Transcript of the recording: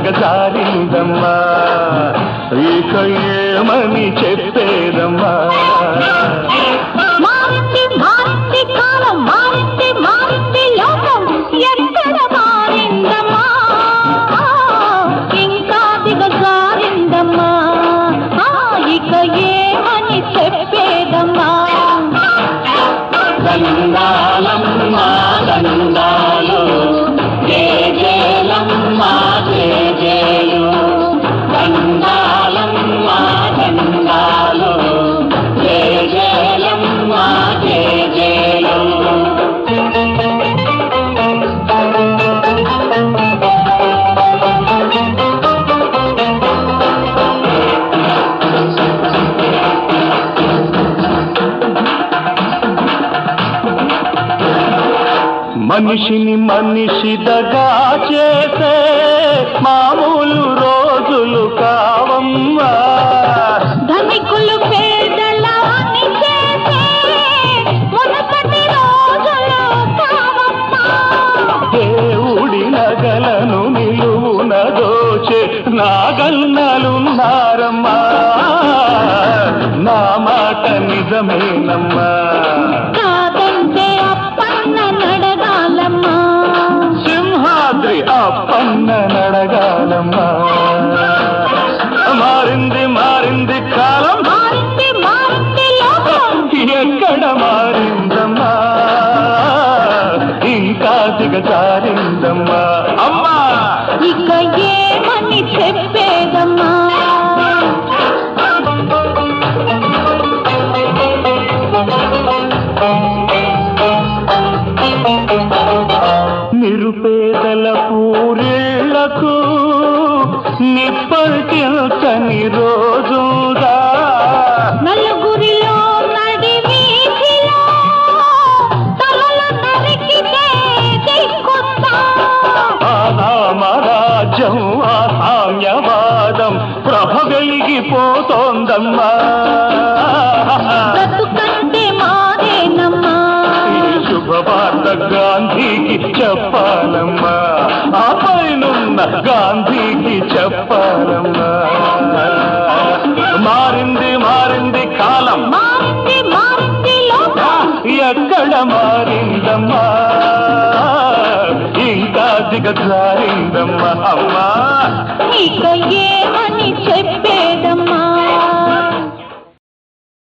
దిగజారిందమ్మా ఇక ఏమని చెప్పేదమ్మా మారింది మారింది కాలం మారింది మారింది లోకం ఎక్కడ మారిందమ్మా ఇంకా దిగజారిందమ్మా ఇక ఏమని చెప్పేదమ్మా దండాలమ్మా దండాలు జేజేలమ్మా జేజేలు దండాలమ్మా దండాలు జేజేలమ్మా జేజేలు మనిషిని మనిషి దగా చేసే మామూలు రోజులు కావమ్మా ధనికులు పేదలని చేసే మునుపటి రోజులు కావమ్మా దేవుడి నగలను నిలువున దోచే నాగన్నలున్నారమ్మా నా మాట నిజమేనమ్మా కాదంటే అప్పన్న నడగాలమ్మా సింహాద్రి అప్పన్న నడగాలమ్మా మారింది మారింది కాలం మారింది మారింది లోకం ఎక్కడ మారిందమ్మా ఇంకా దిగజారిందమ్మా అమ్మా ఇక ఏమని చెప్పేదమ్మా నిరుపేదల పూరేళ్లకు నిప్పటిల్చని రోజుదా నలుగురిలో నడి వీధిలో తలలు నరికితే దిక్కొస్తా రాజ్యం ఆ సామ్యవాదం ప్రభ వెలిగిపోతోందమ్మా బ్రతుకంటే మాదేనమ్మా ఈ శుభవార్త గాంధీకి చెప్పాలమ్మా ఆ పైనున్న గాంధీకి చెప్పాలమ్మా మారింది మారింది కాలం మారింది మారింది లోకం ఎక్కడ మారిందమ్మా ఇంకా దిగజారిందమ్మా అమ్మా ఇక ఏమని చెప్పేది